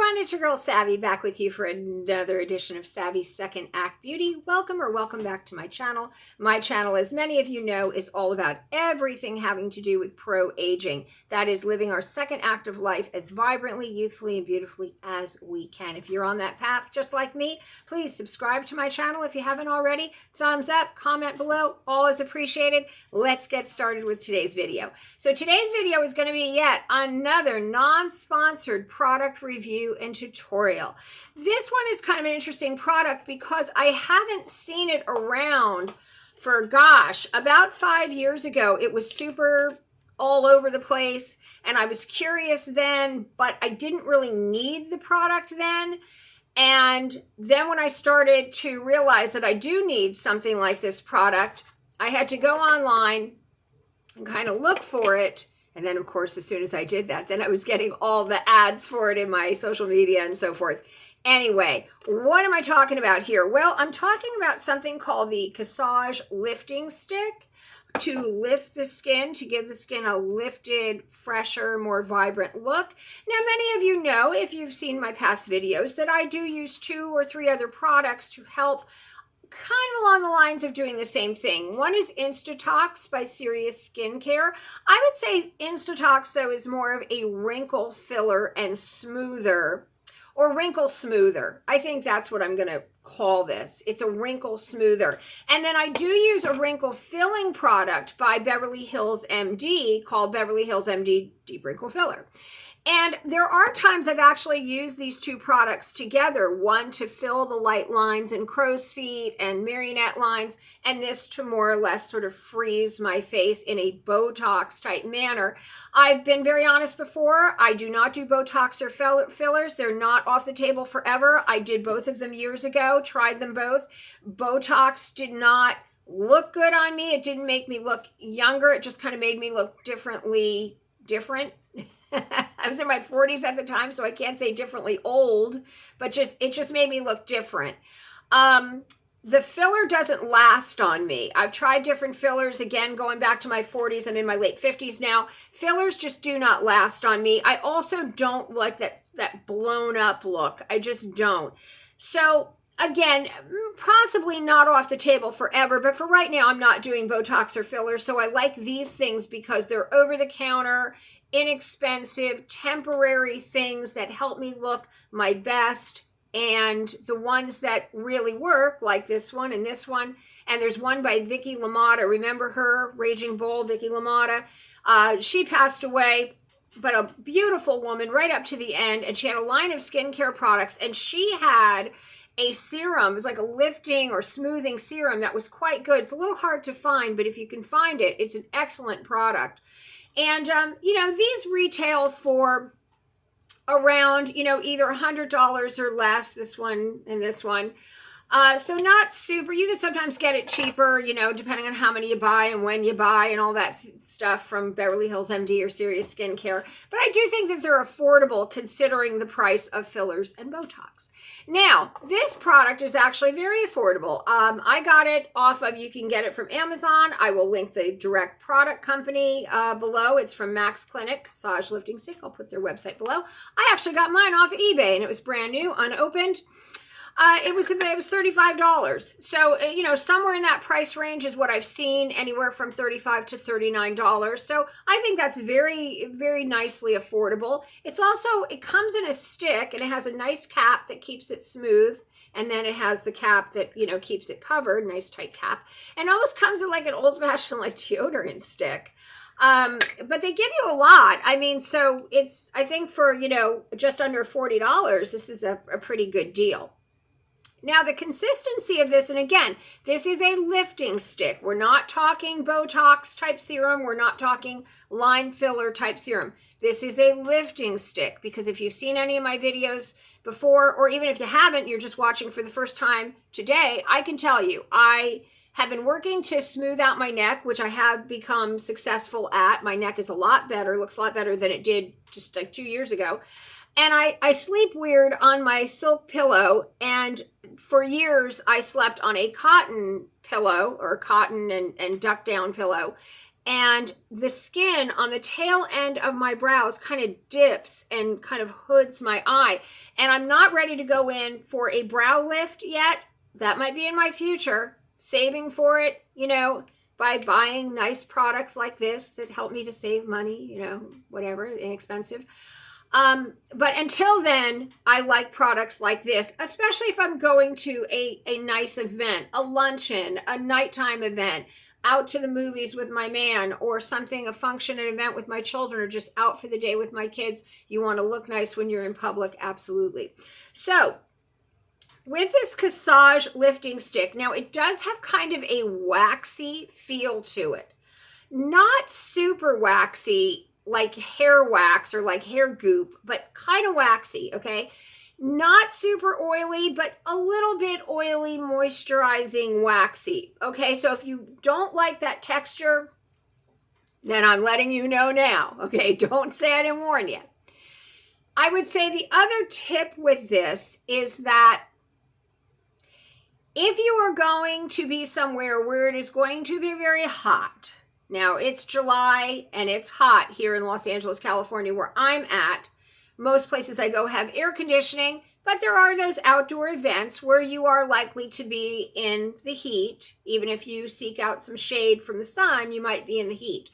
everyone, it's your girl Savvy back with you for another edition of Savvy's Second Act Beauty. Welcome back to my channel. My channel, as many of you know, is all about everything having to do with pro-aging. That is living our second act of life as vibrantly, youthfully, and beautifully as we can. If you're on that path just like me, please subscribe to my channel if you haven't already. Thumbs up, comment below, all is appreciated. Let's get started with today's video. So today's video is going to be yet another non-sponsored product review and tutorial. This one is kind of an interesting product because I haven't seen it around for, gosh, about 5 years ago. It was super all over the place and I was curious then, but I didn't really need the product then. And then when I started to realize that I do need something like this product, I had to go online and kind of look for it. And then, of course, as soon as I did that, then I was getting all the ads for it in my social media and so forth. Anyway, what am I talking about here? Well, I'm talking about something called the Cassage Lifting Stick to lift the skin, to give the skin a lifted, fresher, more vibrant look. Now, many of you know, if you've seen my past videos, that I do use 2 or 3 other products to help kind of along the lines of doing the same thing. One is Instatox by Serious Skincare. I would say Instatox, though, is more of a wrinkle filler and smoother, or wrinkle smoother. I think that's what I'm going to call this. It's a wrinkle smoother. And then I do use a wrinkle filling product by Beverly Hills MD called Beverly Hills MD Deep Wrinkle Filler. And there are times I've actually used these 2 products together, one to fill the light lines and crow's feet and marionette lines, and this to more or less sort of freeze my face in a Botox type manner. I've been very honest before, I do not do Botox or fillers. They're not off the table forever. I did both of them years ago, tried them both. Botox did not look good on me. It didn't make me look younger. It just kind of made me look different. I was in my 40s at the time, so I can't say differently old, but it just made me look different. The filler doesn't last on me. I've tried different fillers, again, going back to my 40s. I'm in my late 50s now. Fillers just do not last on me. I also don't like that blown up look. I just don't. So again, possibly not off the table forever, but for right now, I'm not doing Botox or fillers. So I like these things because they're over the counter, inexpensive, temporary things that help me look my best. And the ones that really work, like this one and this one. And there's one by Vicki LaMotta. Remember her, Raging Bull, Vicki LaMotta? She passed away, but a beautiful woman right up to the end. And she had a line of skincare products. And she had a serum. It was like a lifting or smoothing serum that was quite good. It's a little hard to find, but if you can find it, it's an excellent product. And, you know, these retail for around, you know, either $100 or less, this one and this one. So not super, you can sometimes get it cheaper, you know, depending on how many you buy and when you buy and all that stuff from Beverly Hills MD or Serious Skincare. But I do think that they're affordable considering the price of fillers and Botox. Now, this product is actually very affordable. I got it off of, you can get it from Amazon. I will link the direct product company below. It's from Maxclinic Cassage Lifting Stick. I'll put their website below. I actually got mine off of eBay and it was brand new, unopened. It was $35. So, you know, somewhere in that price range is what I've seen, anywhere from $35 to $39. So I think that's very, very nicely affordable. It's also, it comes in a stick and it has a nice cap that keeps it smooth. And then it has the cap that, you know, keeps it covered, nice tight cap. And almost comes in like an old-fashioned like deodorant stick. But they give you a lot. I mean, so it's, I think for, you know, just under $40, this is a pretty good deal. Now, the consistency of this, and again, this is a lifting stick. We're not talking Botox type serum. We're not talking line filler type serum. This is a lifting stick because if you've seen any of my videos before, or even if you haven't, you're just watching for the first time today, I can tell you, I have been working to smooth out my neck, which I have become successful at. My neck is a lot better, looks a lot better than it did just like 2 years ago. And I sleep weird on my silk pillow, and for years I slept on a cotton pillow or cotton and duck down pillow. and the skin on the tail end of my brows kind of dips and kind of hoods my eye. And I'm not ready to go in for a brow lift yet. That might be in my future, saving for it, you know, by buying nice products like this that help me to save money, you know, whatever, inexpensive. But until then, I like products like this, especially if I'm going to a nice event, a luncheon, a nighttime event, out to the movies with my man, or something, a function, an event with my children, or just out for the day with my kids. You want to look nice when you're in public, absolutely. So with this Cassage lifting stick, now it does have kind of a waxy feel to it. Not super waxy, like hair wax or like hair goop, but kind of waxy, okay? Not super oily, but a little bit oily, moisturizing, waxy. Okay, so if you don't like that texture, then I'm letting you know now. Okay, don't say I didn't warn you. I would say the other tip with this is that if you are going to be somewhere where it is going to be very hot, now it's July and it's hot here in Los Angeles, California, where I'm at. Most places I go have air conditioning, but there are those outdoor events where you are likely to be in the heat. Even if you seek out some shade from the sun, you might be in the heat.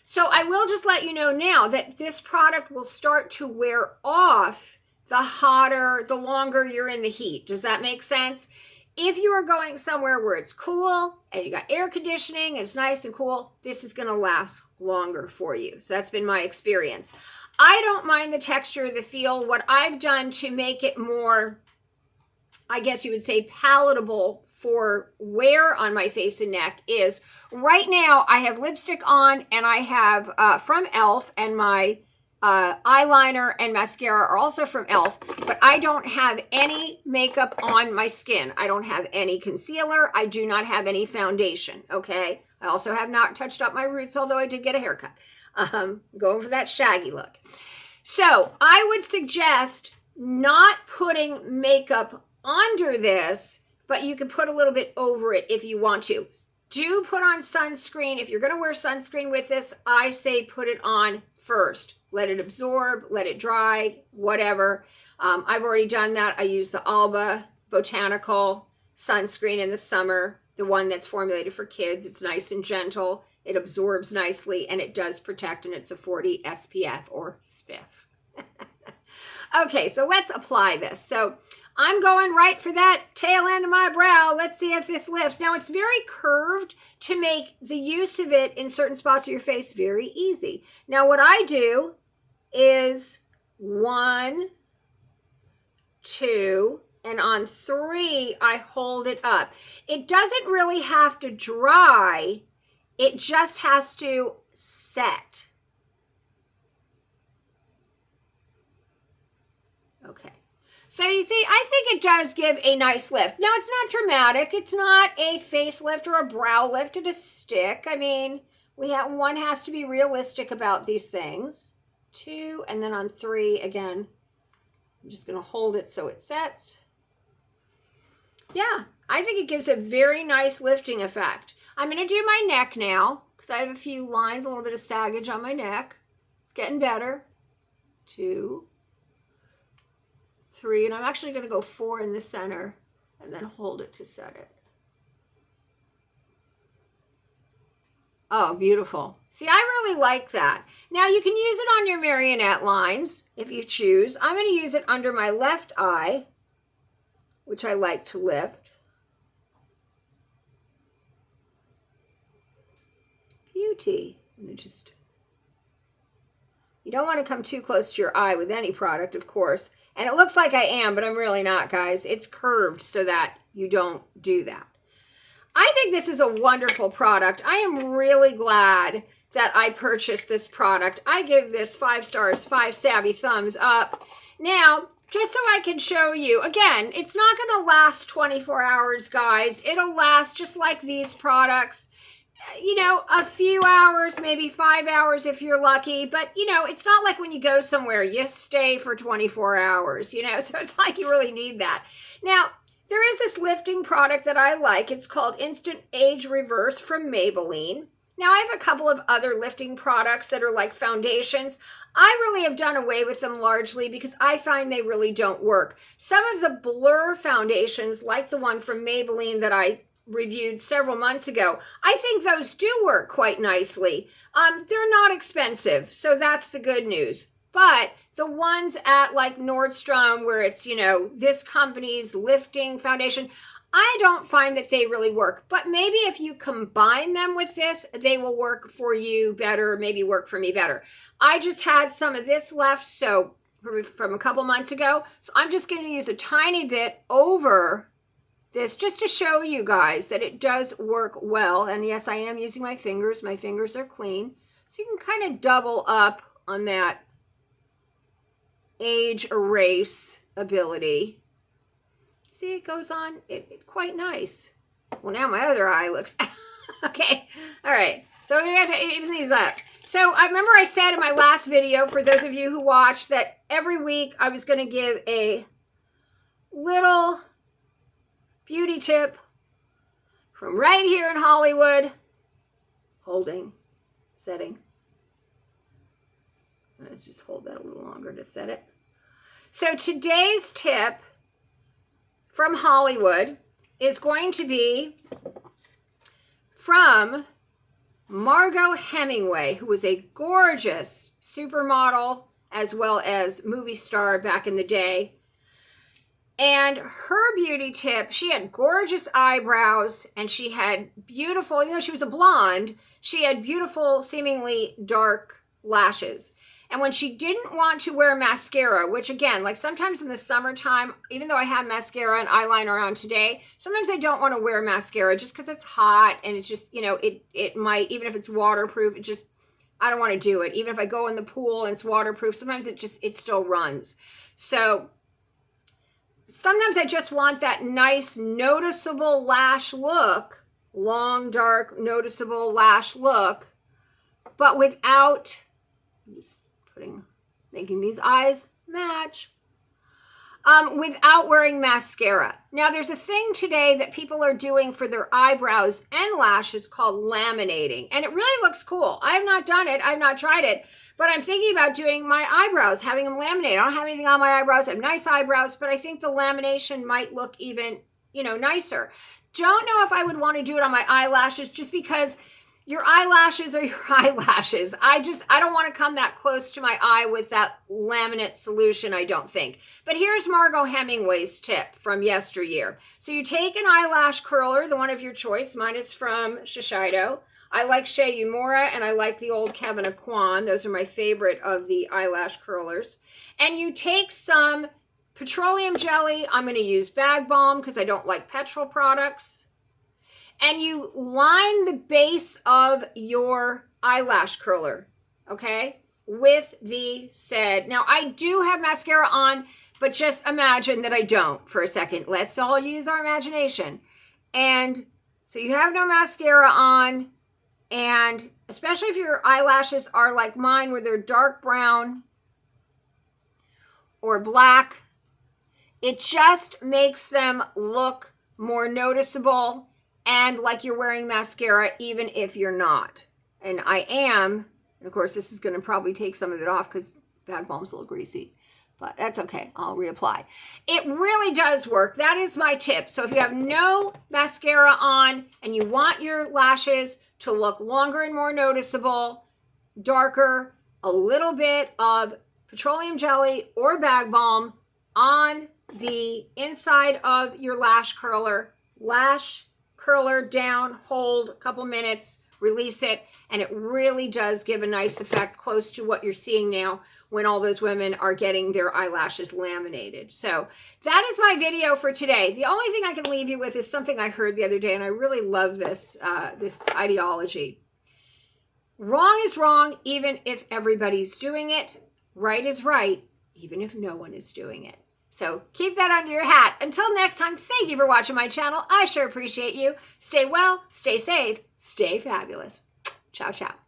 So I will just let you know now that this product will start to wear off the hotter, the longer you're in the heat. Does that make sense? If you are going somewhere where it's cool and you got air conditioning and it's nice and cool, this is going to last longer for you. So that's been my experience. I don't mind the texture, the feel. What I've done to make it more, I guess you would say, palatable for wear on my face and neck is right now I have lipstick on, and I have from e.l.f. and my eyeliner and mascara are also from e.l.f., but I don't have any makeup on my skin. I don't have any concealer. I do not have any foundation, okay? I also have not touched up my roots, although I did get a haircut. Going for that shaggy look. So I would suggest not putting makeup under this, but you can put a little bit over it if you want to. Do put on sunscreen. If you're going to wear sunscreen with this, I say put it on first. Let it absorb, let it dry, whatever. I've already done that. I use the Alba Botanical sunscreen in the summer, the one that's formulated for kids. It's nice and gentle. It absorbs nicely, and it does protect, and it's a 40 SPF or SPF. Okay, so let's apply this. So I'm going right for that tail end of my brow. Let's see if this lifts. Now, it's very curved to make the use of it in certain spots of your face very easy. Now, what I do is 1, 2, and on 3, I hold it up. It doesn't really have to dry. It just has to set. Okay. So you see, I think it does give a nice lift. Now, it's not dramatic. It's not a facelift or a brow lift. It is a stick. I mean, one has to be realistic about these things. 2, and then on 3, again, I'm just going to hold it so it sets. Yeah, I think it gives a very nice lifting effect. I'm going to do my neck now because I have a few lines, a little bit of saggage on my neck. It's getting better. 2, 3, and I'm actually going to go 4 in the center and then hold it to set it. Oh, beautiful. See, I really like that. Now, you can use it on your marionette lines if you choose. I'm going to use it under my left eye, which I like to lift. Beauty. You don't want to come too close to your eye with any product, of course. And it looks like I am, but I'm really not, guys. It's curved so that you don't do that. I think this is a wonderful product. I am really glad that I purchased this product. I give this 5 stars, 5 savvy thumbs up. Now, just so I can show you, again, it's not going to last 24 hours, guys. It'll last just like these products. You know, a few hours, maybe 5 hours if you're lucky. But, you know, it's not like when you go somewhere, you stay for 24 hours, you know. So it's like you really need that. Now, there is this lifting product that I like. It's called Instant Age Reverse from Maybelline. Now, I have a couple of other lifting products that are like foundations. I really have done away with them largely because I find they really don't work. Some of the blur foundations, like the one from Maybelline that I reviewed several months ago, I think those do work quite nicely. They're not expensive, so that's the good news. But the ones at like Nordstrom, where it's, you know, this company's lifting foundation, I don't find that they really work. But maybe if you combine them with this, they will work for you better, maybe work for me better. I just had some of this left, so from a couple months ago. So I'm just going to use a tiny bit over this just to show you guys that it does work well. And yes, I am using my fingers. My fingers are clean. So you can kind of double up on that age erase ability. See, it goes on it quite nice. Well, now my other eye looks okay. All right, so we have to even these up. So I remember I said in my last video, for those of you who watched, that every week I was going to give a little beauty tip from right here in Hollywood. Holding, setting. Let's just hold that a little longer to set it. So today's tip from Hollywood is going to be from Margot Hemingway, who was a gorgeous supermodel as well as movie star back in the day. And her beauty tip, she had gorgeous eyebrows and she had beautiful, you know, she was a blonde, she had beautiful, seemingly dark lashes. And when she didn't want to wear mascara, which again, like sometimes in the summertime, even though I have mascara and eyeliner on today, sometimes I don't want to wear mascara just because it's hot and it's just, you know, it might, even if it's waterproof, it just, I don't want to do it. Even if I go in the pool and it's waterproof, sometimes it still runs. So sometimes I just want that nice, noticeable lash look, long, dark, noticeable lash look, but without, making these eyes match, without wearing mascara. Now, there's a thing today that people are doing for their eyebrows and lashes called laminating, and it really looks cool. I have not done it. I've not tried it, but I'm thinking about doing my eyebrows, having them laminated. I don't have anything on my eyebrows. I have nice eyebrows, but I think the lamination might look even, you know, nicer. Don't know if I would want to do it on my eyelashes just because your eyelashes are your eyelashes. I don't want to come that close to my eye with that laminate solution, I don't think. But here's Margot Hemingway's tip from yesteryear. So you take an eyelash curler, the one of your choice. Mine is from Shiseido. I like Shea Umura and I like the old Kevin Aquan. Those are my favorite of the eyelash curlers. And you take some petroleum jelly. I'm going to use Bag Balm because I don't like petrol products. And you line the base of your eyelash curler, okay, with the said. Now, I do have mascara on, but just imagine that I don't for a second. Let's all use our imagination. And so you have no mascara on, and especially if your eyelashes are like mine, where they're dark brown or black, it just makes them look more noticeable and like you're wearing mascara, even if you're not. And I am, and of course this is going to probably take some of it off because Bag Balm's a little greasy, but that's okay, I'll reapply. It really does work. That is my tip. So if you have no mascara on and you want your lashes to look longer and more noticeable, darker, a little bit of petroleum jelly or Bag Balm on the inside of your lash curler down, hold a couple minutes, release it, and it really does give a nice effect close to what you're seeing now when all those women are getting their eyelashes laminated. So that is my video for today. The only thing I can leave you with is something I heard the other day, and I really love this, this ideology. Wrong is wrong, even if everybody's doing it. Right is right, even if no one is doing it. So keep that under your hat. Until next time, thank you for watching my channel. I sure appreciate you. Stay well, stay safe, stay fabulous. Ciao, ciao.